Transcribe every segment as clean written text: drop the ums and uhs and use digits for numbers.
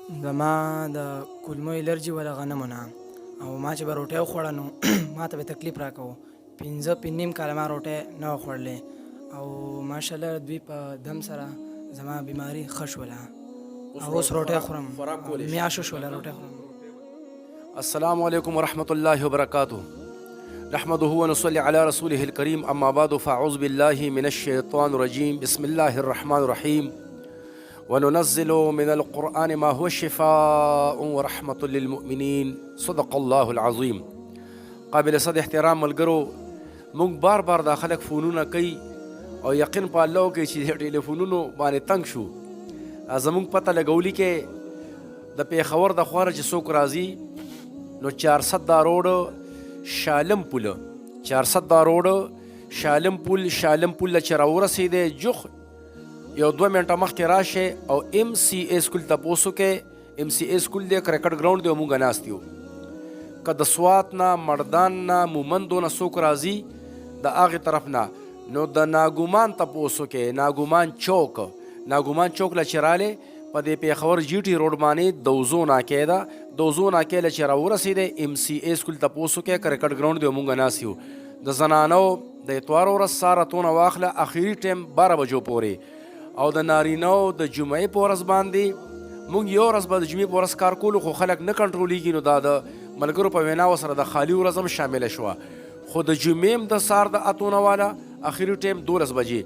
زما د کولمو الرجي وه د غنمو نه، او ما چې به روټۍ وخوړه نو ما ته به تکلیف راکوه. 5.5 کاله ما روټۍ نه وه خوړلې، او ماشاءالله دوی په دم سره زما بیماري ښه شوله، او اوس روټۍ خورم، میاشو شوله روټۍ خورم. السلام علیکم ورحمۃ اللہ وبرکاتہ. نحمده ونصلي على رسوله الكريم، اما بعد فاعوذ بالله من الشيطان الرجيم. بسم الله الرحمن الرحيم. وننزل من القرآن ما هو شفاء ورحمة للمؤمنين. صدق الله العظيم. قابل صد احترام ملګرو، موږ بار بار دا خلک فونونه کوي او یقین په الله کوي چې ټلیفونونو باندې تنګ شو. زموږ پته لګولي کې د پیښور د خواره چې څوک راځي نو 400 دا روډ شالم پل 400 دا روډ شالم پل چې راورسېدی جوخ یو 2 منټه مخکې راشه او ام سی ای سکول تپوسو کې ام سی ای سکول دی کرکټ ګراوند دی مونږ ناست یو. که د سوات نه مردان نه مومندو نه څوک راځي د هغې طرف نه نو د ناګومان تپوسو کې ناګومان چوک له چې رالی په دې پیښور جی ټي روډ باندې دوزو ناکې ده. دوزو ناکې له چې راورسېدی ام سی ای سکول تپوسو کې کرکټ ګراوند دی مونږ ناست یو. د زنانو د اتوار ورځ سارتونه واخله اخري ټیم 12 بجو پورې، او د نارینو د جمعې په ورځ باندې مونږ یو ورځ به د جمعې په ورځ کار کولو، خو خلک نه کنټرولېږي، نو دا د ملګرو په ویناو سره د خالي ورځ هم شامله شوه. خو د جمعې هم د سهار د اتونه والا اخري ټیم 12 بجې،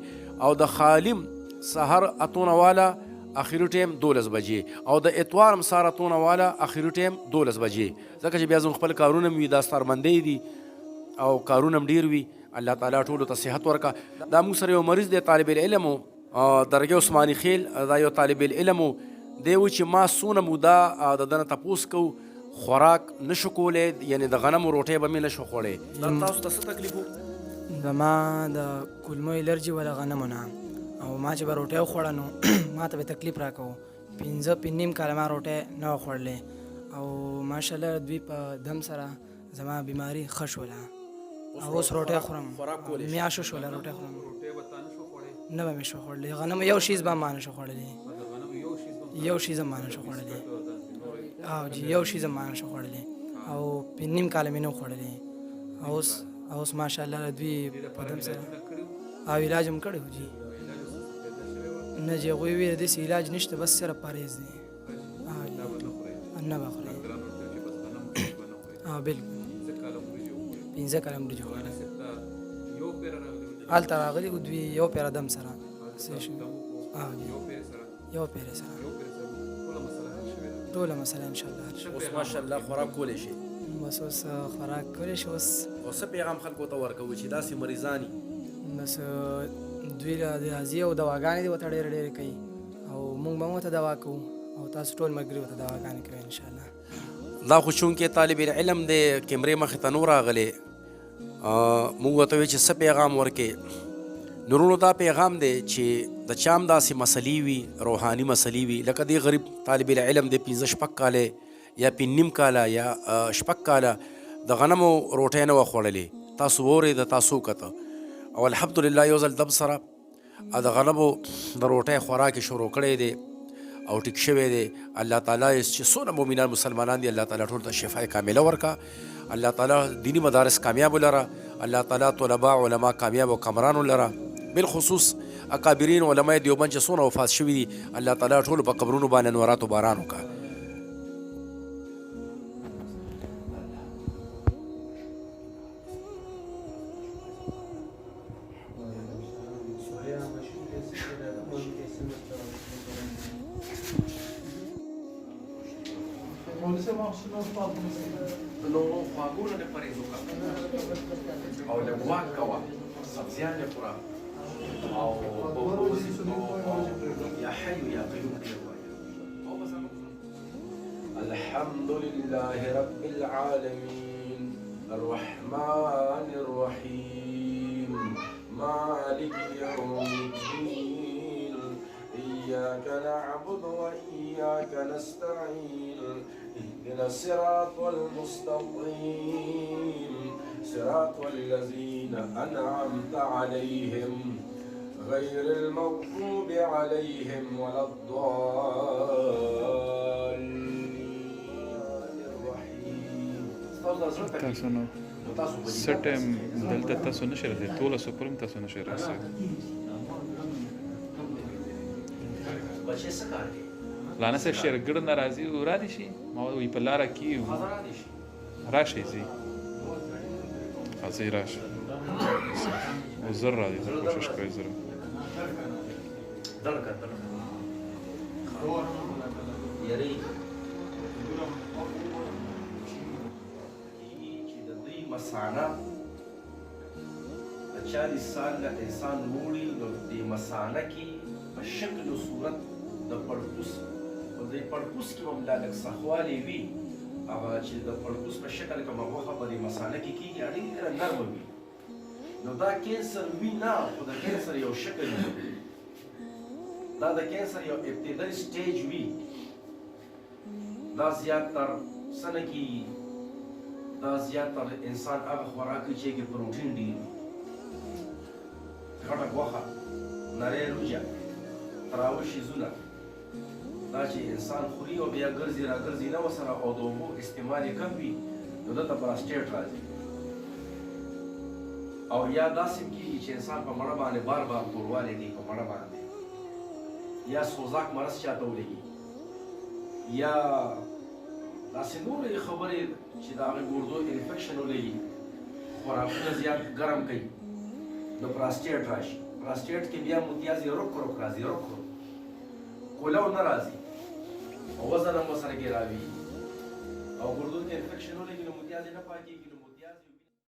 او د خالي سهار اتونه والا اخري ټیم 12 بجې، او د اتوار هم سهار اتونه والا اخري ټیم 12 بجې. ځکه چې بیا زموږ خپل کارونه هم وي، دا سترمندۍ دي او کارونه هم ډېر وي. الله تعالی ټولو ته صحت ورکړه. دا موږ سره یو مریض دی، طالب العلم و، درګه عثماني خیل، دا یو طالب العلم و. دی و چې ما څونه موده د ده نه تپوس کوو، خوراک نشو کولی، یعنې د غنمو روټۍ به مې نشو خوړی. دا تاسو ته څه تکلیف و؟ زما د کولمو الرجي وه د غنمو نه، او ما چې به روټۍ وخوړه نو ما ته به تکلیف راکوه. 5.5 کاله ما روټۍ نه وه خوړلې، او ماشاءالله دوی په دم سره زما بیماري ښه شوله، او اوس روټۍ خورم، میاشو شوله روټۍ خورم. نه به مې شو خوړلی، غنمو یو شیز به ما نه شو خوړلی، یو شیز هم ما نه شو خوړلی، او جی یو شیز هم ما نه شو خوړلی، او 5.5 کاله مې نه و خوړلی، او اوس ماشاءالله دوی په دم سره او علاج هم کړی و جی. نه جی هغوی ویل داسې علاج نشته، بس صرف پرهیز دی. نه به خورئ، بلکل 15 کاله هم وریجې خوړلی. هلته راغلي و دوی یو پیره دم سره یو پیرې سره ټوله مسله انشاءالله. اوس ماشاءالله خوراک کولی شي؟ بس اوس خوراک کولی شي. اوس او څه پیغام خلکو ته ورکوو چې داسې مریضان دي؟ بس دوی له د هضیې او دواګانې دې ورته ډېرې کوي، او موږ به هم ورته دوا کوو، او تاسو ټول ملګري ورته دواګانې کوئ انشاءالله. دا خو چونکې طالب العلم دی، کیمرې مخې ته نو راغلی، موږ ورته وایو چې څه پیغام ورکې. نورونو دا پیغام دی چې د چا هم داسې مسلې وي، روحاني مسلې وي، لکه دې غریب طالب العلم دی 15-16 کاله یا 5.5 کاله یا 6 کاله د غنمو روټۍ نه وه خوړلې. تاسو واورېده، تاسو وکته، او الحمدلله یو ځل دم سره د غنمو د روټۍ خوراک یې شروع کړی دی او ټیک شوی دی. الله تعالی چې څونه مؤمنان مسلمانان دي، الله تعالی ټول ته شفای کامله ورکړه. الله تعالی دینی مدارس کامیاب ولره. الله تعالی طلبا علما کامیاب او کامران ولره. بالخصوص اکابرین علماء دیوبند چې څونه وفات شوي دي، الله تعالی ټولو په قبرونو باندې انوارات و باران وکړه. نو خواږونه نه پرهیز وکړه، او لږ واک کوه، سبزیان یې خوره، او یا حي یا قیوم کې الحمد لله رب العالمين الرحمن الرحيم مالك يوم الدين إياك نعبد وإياك نستعين اهدنا الصراط المستقيم صراط الذين أنعمت عليهم غير المغضوب عليهم ولا الضالين. تاسو د زړه تکلیف تاسو نو نو تاسو په دې څه ټایم دلته تاسو نشئ رسېدلی 12 پورې هم تاسو نشئ رسېدلی بچې څه کار کوي لانا صاحب شیرګړ ناراضي و را دي شي ما وی په لاره کې یو خزانه دي شي راشئ ځي ځئ راشه او زر را دي کوشش کوئ زر دړکه یری چې د دوی مثانه د 40 سال نه انسان وړي نو د مثانه کې په شکل او صورت د پړپوس او د پړپوس کې هم لا لږ سخوالی وي هغه چې د پړپوس په شکل کې غوښه په دې مثانه کې کېږي ډېره نرمه وي نو دا کینسر وي نه خو د کینسر یو شکل وي دا د کینسر یو ابتدایي سټیج وي دا زیاتر څه نه کېږي دا زیاتر انسان هغه خوراک کوي چې کې پروټین ډېر وي غټه غوښه نری روجه تراوه شیزونه دا چې انسان خوري او بیا ګرځي راګرځي نه ورسره او د اوبو استعمال یې کم وي نو دلته پراسټیټ راځي او یا داسې کېږي چې انسان په مړه باندې بار بار توروالی کوي په مړه باندې یا سوزاک مرض چاته ولګي یا داسې نورې خبرې چې د هغې ګردو انفیکشن ولګي خوراکونه زیات ګرم کوي نو پراسټیټ راشي پراسټیټ کې بیا متیازې رک رک راځي رک رک کولو نه راځي او وزن هم ورسره کې راوي او ګردو کې انفیکشن ولګي نو متیازې نه پاکېږي